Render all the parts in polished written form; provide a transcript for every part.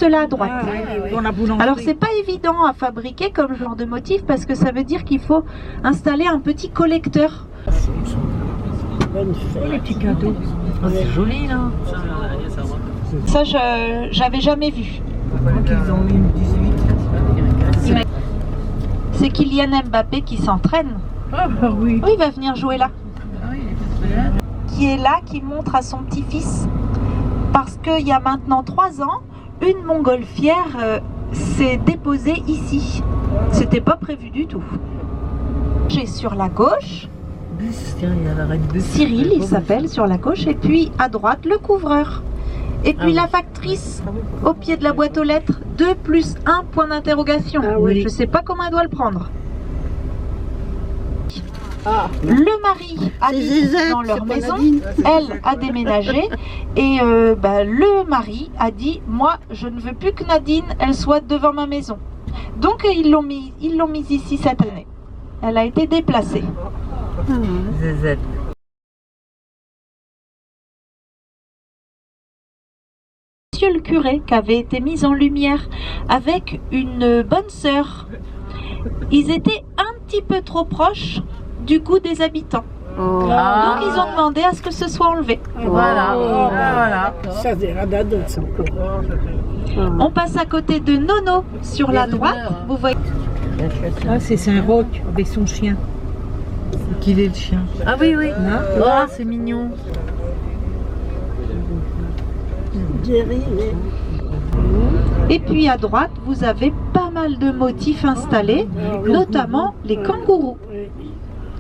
Là à droite. Ah, oui. Alors c'est pas évident à fabriquer comme genre de motif parce que ça veut dire qu'il faut installer un petit collecteur. Les petits cadeaux. Oh, c'est joli là. Ça j'avais jamais vu. Qu'ils ont eu 18. C'est Kylian Mbappé qui s'entraîne. Ah bah oui. Oui, il va venir jouer là. Qui est là, qui montre à son petit-fils. Parce qu'il y a maintenant 3 ans, une montgolfière s'est déposée ici. C'était pas prévu du tout. J'ai sur la gauche, Cyril il s'appelle sur la gauche, et puis à droite le couvreur. Et puis la factrice au pied de la boîte aux lettres, 2 plus 1 point d'interrogation. Ah oui. Je sais pas comment elle doit le prendre. Ah. Le mari habite dans leur maison, elle a déménagé et le mari a dit moi je ne veux plus que Nadine elle soit devant ma maison. Donc ils l'ont mise ici cette année. Elle a été déplacée. Zézette. Monsieur le curé qui avait été mis en lumière avec une bonne sœur. Ils étaient un petit peu trop proches du goût des habitants. Oh. Donc ils ont demandé à ce que ce soit enlevé. Voilà. Voilà. Ça c'est radadot ça encore. On passe à côté de Nono sur la droite. Vous voyez. Ah c'est Saint-Roch avec son chien. Qu'il est le chien. Ah oui, oui. Hein? Oh, c'est mignon. Jerry, Et puis à droite, vous avez pas mal de motifs installés, notamment les kangourous,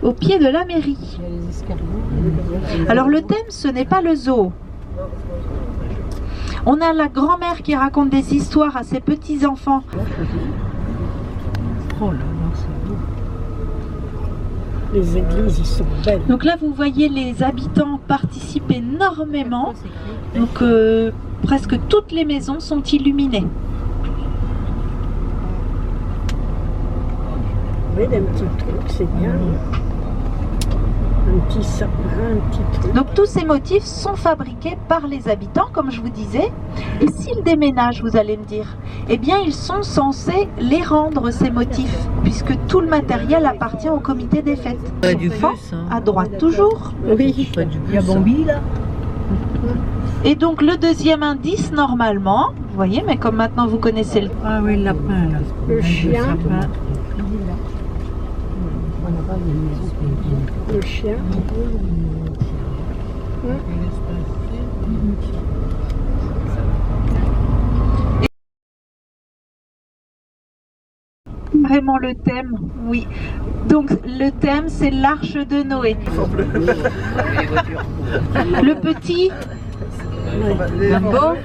au pied de la mairie. Alors le thème, ce n'est pas le zoo. On a la grand-mère qui raconte des histoires à ses petits-enfants. Oh là là, c'est beau. les églises, ils sont belles. Donc là, vous voyez les habitants participent énormément. Donc presque toutes les maisons sont illuminées. Oui, un petit truc, c'est bien. Un petit sapin, un petit truc. Donc tous ces motifs sont fabriqués par les habitants, comme je vous disais. Et s'ils déménagent, vous allez me dire, eh bien ils sont censés les rendre, ces motifs, puisque tout le matériel appartient au comité des fêtes. Pas du Enfant, plus, hein. à droite toujours. Oui, Pas du il y a plus, hein. Bambi là. Et donc le deuxième indice, normalement, vous voyez, mais comme maintenant vous connaissez le... Ah oui, le lapin là. Le chien. Le chien. Vraiment le thème, oui. Donc le thème, c'est l'arche de Noé. Le petit... Dumbo,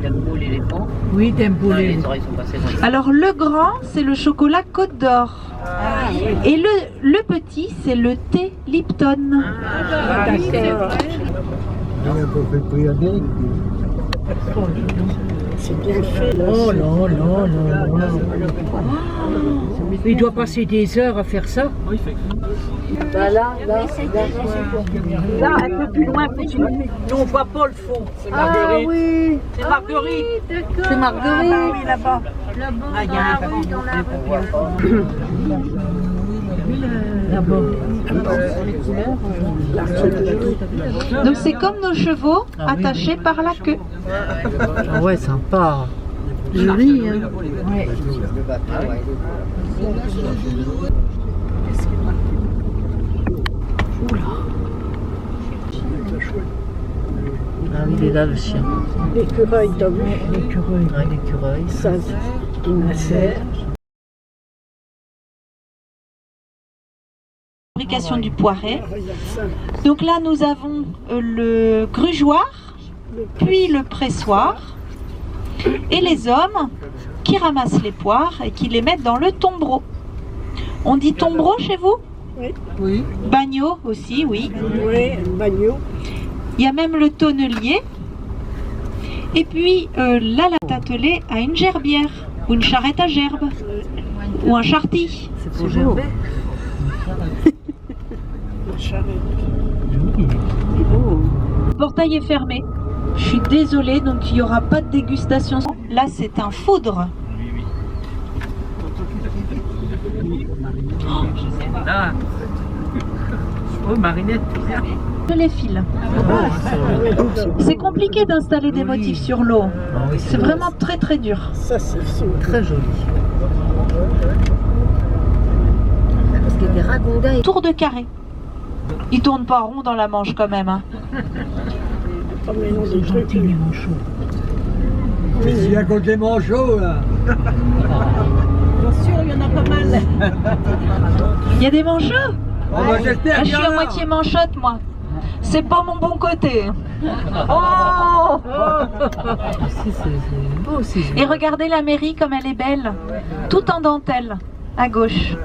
Dumbo l'éléphant. Oui, Dumbo Les l'éléphant. oreilles sont passées dans les... Alors le grand, c'est le chocolat Côte d'Or. Et le petit, c'est le thé Lipton. Ah, d'accord. C'est bien fait là. Oh là là là là. Il doit passer des heures à faire ça. Là, Là, un peu plus loin, nous on voit pas le fond. C'est Marguerite. oui, C'est Marguerite. c'est Marguerite. Ah oui, là-bas. Ah, il y a un Donc c'est comme nos chevaux attachés par la queue. Ah ouais, sympa. Joli, hein. Ouais. Ah oui, il est là le chien. L'écureuil, t'as vu? L'écureuil. Ouais, l'écureuil. Ça, il me sert. Fabrication du poiret. Donc là, nous avons le grugeoir, puis le pressoir, et les hommes qui ramassent les poires et qui les mettent dans le tombereau. On dit tombereau chez vous? Oui. Oui. Bagnot aussi, oui. Oui, un bagnot. Il y a même le tonnelier. Et puis là, la attelée à une gerbière, ou une charrette à gerbe, ou un charti. C'est pour gerber. La charrette. Joli. C'est beau. Le portail est fermé. Je suis désolée, donc il n'y aura pas de dégustation. Là, c'est un foudre. Là. Oh, Marinette, viens. Je les file. C'est compliqué d'installer des motifs sur l'eau. C'est vraiment très très dur. Ça, c'est très joli. Parce qu'il y a des ragondins. Tour de carré. Il tourne pas rond dans la Manche quand même. Hein. C'est gentil, les manchots. Mais s'il y a contre les manchots, là. Bien sûr, il y en a pas mal. Il y a des manchots? On va j'espère Ah, je qu'il y suis en à a. moitié manchotte, moi. C'est pas mon bon côté. Oh, C'est beau aussi. Et regardez la mairie comme elle est belle. Tout en dentelle, à gauche.